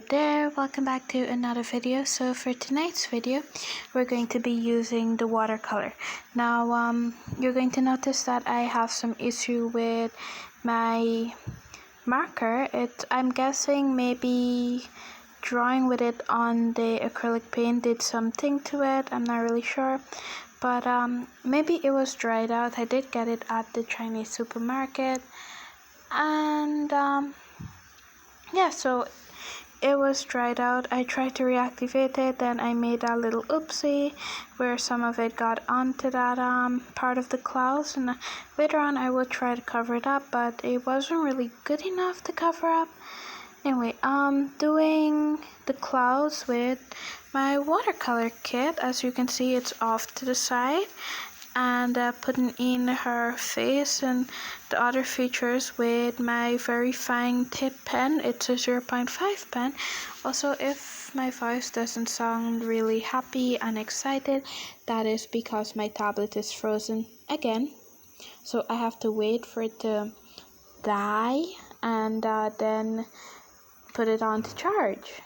there, welcome back to another video. So for tonight's video we're going to be using the watercolor. Now you're going to notice that I have some issue with my marker. I'm guessing maybe drawing with it on the acrylic paint did something to it. I'm not really sure, but maybe it was dried out. I did get it at the Chinese supermarket, and yeah, so it was dried out. I tried to reactivate it, then I made a little oopsie where some of it got onto that part of the clouds, and later on I will try to cover it up, but it wasn't really good enough to cover up. Anyway, doing the clouds with my watercolor kit. As you can see, it's off to the side, and putting in her face and the other features with my very fine tip pen. It's a 0.5 pen. Also, if my voice doesn't sound really happy and excited, that is because my tablet is frozen again, so I have to wait for it to die and then put it on to charge.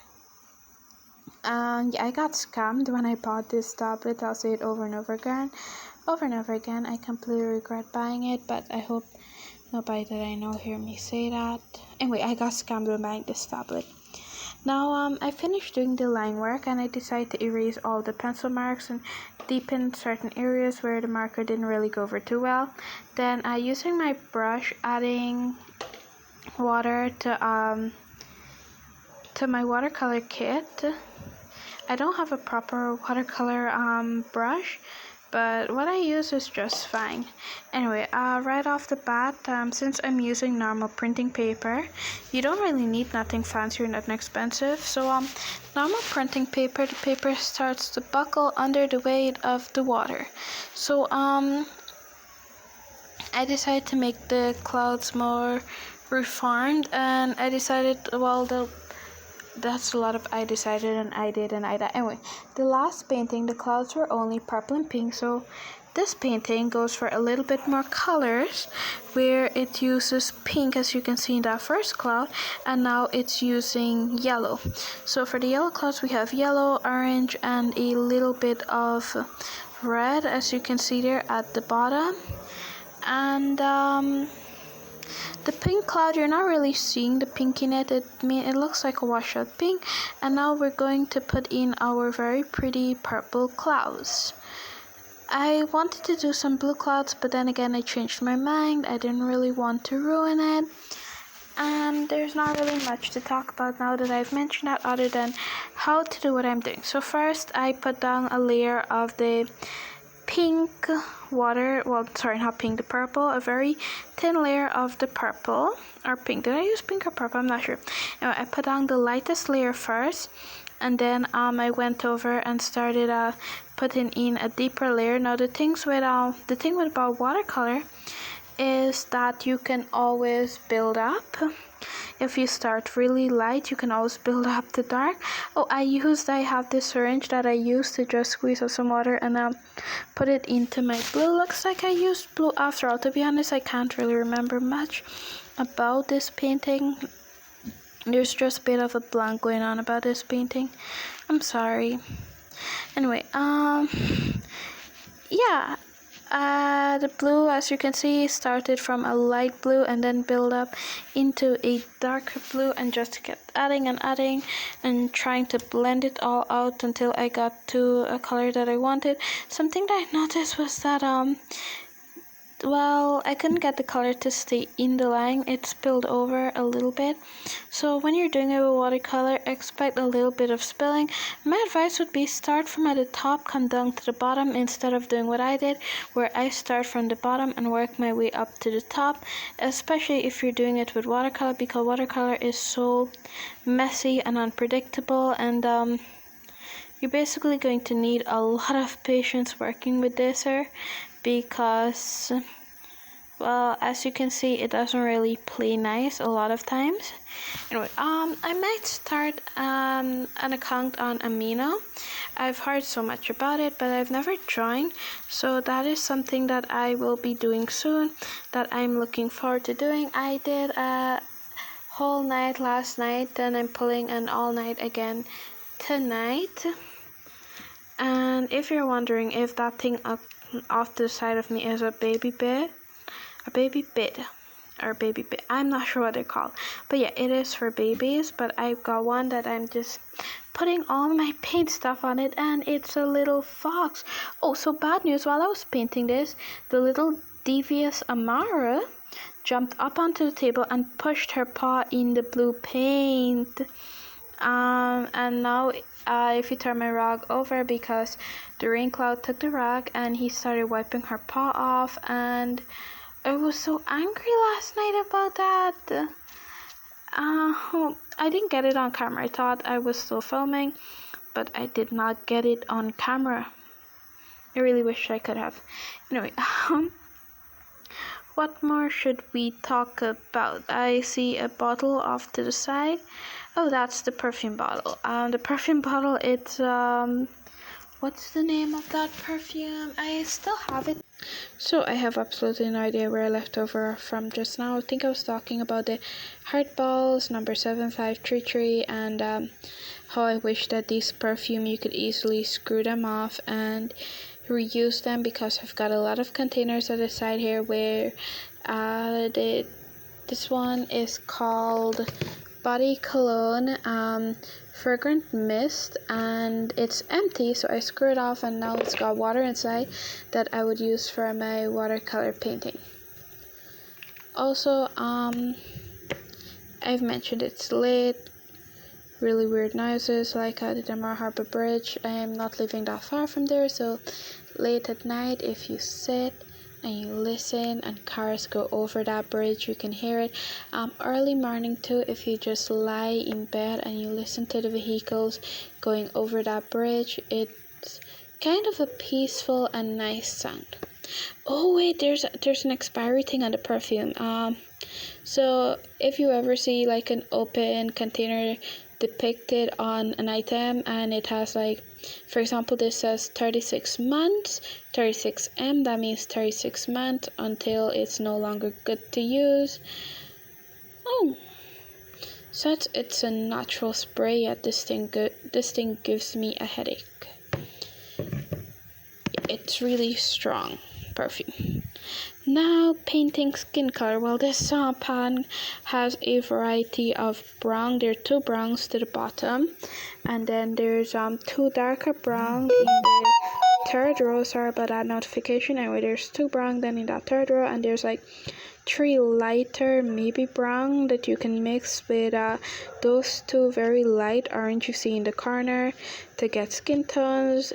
Yeah, I got scammed when I bought this tablet. I'll say it over and over again. I completely regret buying it, but I hope nobody that I know hear me say that. Anyway, I got scammed when buying this tablet. Now I finished doing the line work, and I decided to erase all the pencil marks and deepen certain areas where the marker didn't really go over too well. Then using my brush, adding water to my watercolor kit. I don't have a proper watercolor brush, but what I use is just fine. Anyway, right off the bat, since I'm using normal printing paper, you don't really need nothing fancy or nothing expensive. So normal printing paper, the paper starts to buckle under the weight of the water. So I decided to make the clouds more reformed, and I decided, well, that's a lot of I decided and I did and I did. Anyway, the last painting, the clouds were only purple and pink, so this painting goes for a little bit more colors, where it uses pink, as you can see in that first cloud, and now it's using yellow. So for the yellow clouds we have yellow, orange, and a little bit of red, as you can see there at the bottom. And the pink cloud, you're not really seeing the pink in it. It looks like a washout pink. And now we're going to put in our very pretty purple clouds. I wanted to do some blue clouds, but then again I changed my mind. I didn't really want to ruin it. And there's not really much to talk about now that I've mentioned that, other than how to do what I'm doing. So first I put down a layer of the pink water, the purple, a very thin layer of the purple or pink. Did I use pink or purple? I'm not sure. Anyway, I put down the lightest layer first, and then I went over and started putting in a deeper layer. Now the thing about watercolor is that you can always build up. If you start really light, you can always build up to dark. Oh, I have this syringe that I used to just squeeze out some water and put it into my blue. Looks like I used blue after all. To be honest, I can't really remember much about this painting. There's just a bit of a blank going on about this painting. I'm sorry. Anyway, yeah. The blue, as you can see, started from a light blue and then build up into a darker blue, and just kept adding and trying to blend it all out until I got to a color that I wanted. Something that I noticed was that I couldn't get the color to stay in the line. It spilled over a little bit. So when you're doing it with watercolor, expect a little bit of spilling. My advice would be start from at the top, come down to the bottom, instead of doing what I did, where I start from the bottom and work my way up to the top, especially if you're doing it with watercolor, because watercolor is so messy and unpredictable, and you're basically going to need a lot of patience working with this here, because, well, as you can see, it doesn't really play nice a lot of times. Anyway, I might start an account on Amino. I've heard so much about it, but I've never joined, so that is something that I will be doing soon, that I'm looking forward to doing. I did a whole night last night, then I'm pulling an all night again tonight. And if you're wondering if that thing up off the side of me is a baby bit, I'm not sure what they're called, but yeah, it is for babies. But I've got one that I'm just putting all my paint stuff on it, and it's a little fox. Oh, so bad news, while I was painting this, the little devious Amara jumped up onto the table and pushed her paw in the blue paint. And now if you turn my rag over, because the rain cloud took the rag and he started wiping her paw off, and I was so angry last night about that. I didn't get it on camera. I thought I was still filming, but I did not get it on camera. I really wish I could have. Anyway, what more should we talk about? I see a bottle off to the side. Oh, that's the perfume bottle. The perfume bottle, it's what's the name of that perfume? I still have it. So I have absolutely no idea where I left over from just now. I think I was talking about the heart balls number 7533, and how I wish that this perfume you could easily screw them off and reuse them, because I've got a lot of containers at the side here where this one is called body cologne fragrant mist, and it's empty, so I screw it off, and now it's got water inside that I would use for my watercolor painting. Also, I've mentioned it's late, really weird noises like at the Damar Harbor Bridge. I am not living that far from there, so late at night, if you sit and you listen and cars go over that bridge, you can hear it. Early morning too, if you just lie in bed and you listen to the vehicles going over that bridge, it's kind of a peaceful and nice sound. Oh wait, there's an expiry thing on the perfume. So if you ever see like an open container depicted on an item, and it has, like, for example, this says 36 months 36M, that means 36 months until it's no longer good to use. Oh, so it's a natural spray, yet this thing gives me a headache. It's really strong perfume. Now painting skin color. Well, this pan has a variety of brown. There are 2 browns to the bottom, and then there's 2 darker brown in the third row. Sorry about that notification. Anyway, there's 2 brown then in that third row, and there's like 3 lighter maybe brown that you can mix with those 2 very light orange you see in the corner to get skin tones.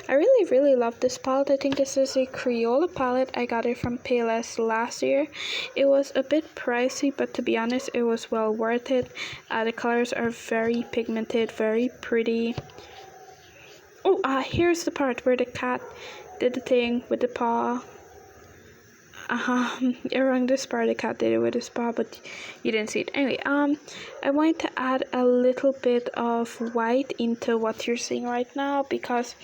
I really love this palette. I think this is a Crayola palette. I got it from Payless last year. It was a bit pricey, but to be honest, it was well worth it. The colors are very pigmented, very pretty. Oh, here's the part where the cat did the thing with the paw. Around this part the cat did it with his paw, but you didn't see it. Anyway, I wanted to add a little bit of white into what you're seeing right now, because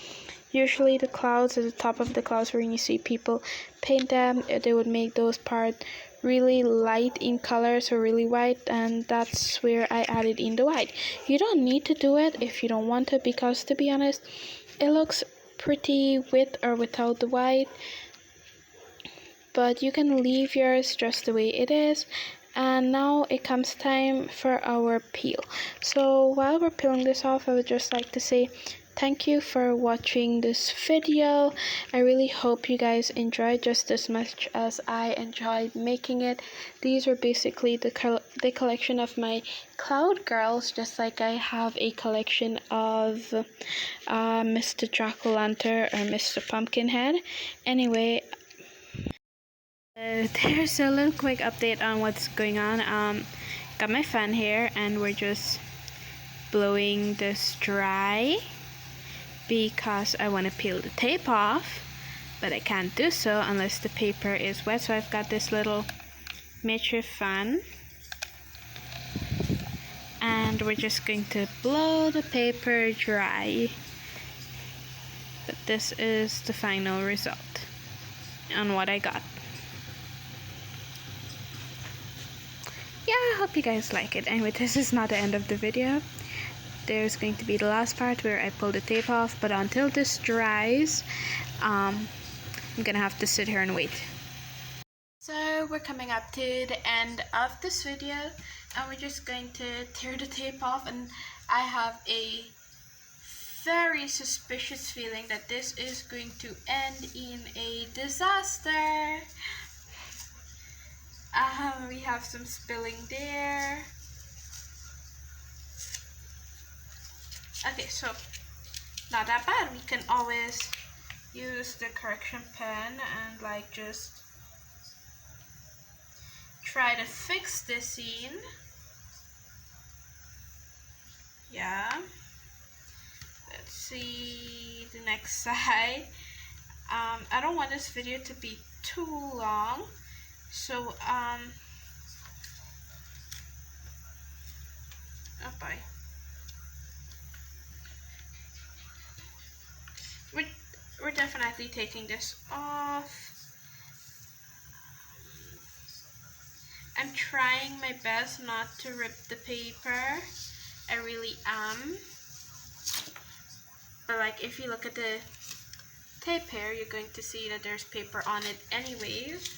usually the clouds at the top of the clouds, when you see people paint them, they would make those parts really light in color, so really white, and that's where I added in the white. You don't need to do it if you don't want to, because to be honest, it looks pretty with or without the white. But you can leave yours just the way it is. And now it comes time for our peel. So while we're peeling this off, I would just like to say thank you for watching this video. I really hope you guys enjoyed just as much as I enjoyed making it. These are basically the collection of my cloud girls, just like I have a collection of Mr. Jack-o'-lantern or Mr. Pumpkinhead. Anyway, there's a little quick update on what's going on. Got my fan here, and we're just blowing this dry because I want to peel the tape off, but I can't do so unless the paper is wet. So I've got this little miniature fan, and we're just going to blow the paper dry. But this is the final result on what I got. Yeah, hope you guys like it. Anyway, this is not the end of the video. There's going to be the last part where I pull the tape off, but until this dries, I'm gonna have to sit here and wait. So we're coming up to the end of this video, and we're just going to tear the tape off, and I have a very suspicious feeling that this is going to end in a disaster. We have some spilling there. Okay, so not that bad. We can always use the correction pen and like just try to fix this scene. Yeah. Let's see the next side. I don't want this video to be too long, so oh boy. We're definitely taking this off. I'm trying my best not to rip the paper. I really am. But like if you look at the tape here, you're going to see that there's paper on it anyways.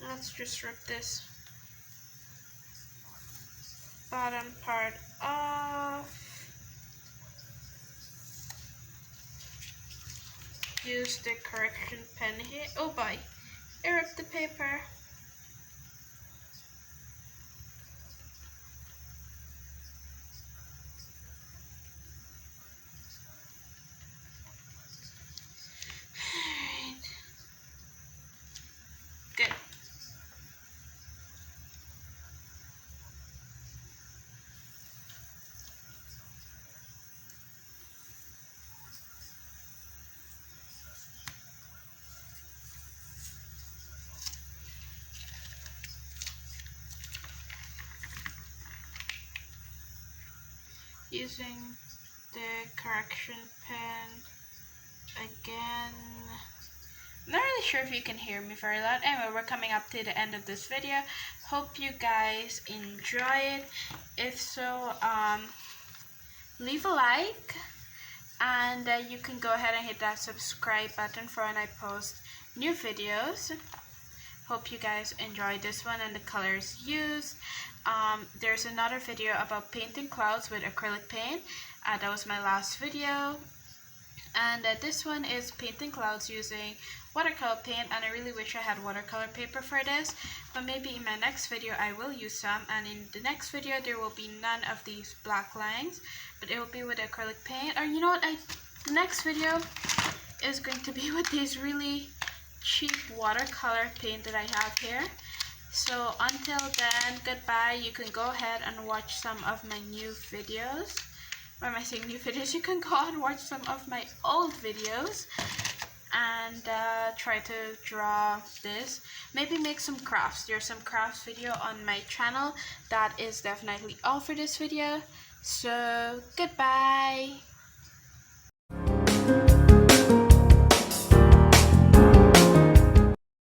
Let's just rip this bottom part off. Use the correction pen here. Oh boy, I ripped the paper. Alright. Good. Using the correction pen again. I'm not really sure if you can hear me very loud. Anyway, we're coming up to the end of this video. Hope you guys enjoy it. If so, leave a like, and you can go ahead and hit that subscribe button for when I post new videos. Hope you guys enjoyed this one and the colors used. There's another video about painting clouds with acrylic paint. That was my last video. And this one is painting clouds using watercolor paint, and I really wish I had watercolor paper for this, but maybe in my next video I will use some, and in the next video there will be none of these black lines, but it will be with acrylic paint. Or you know what, the next video is going to be with these really cheap watercolor paint that I have here. So until then, goodbye. You can go ahead and watch some of my new videos. Why am I saying new videos? You can go and watch some of my old videos and try to draw this. Maybe make some crafts. There's some crafts video on my channel. That is definitely all for this video. So goodbye.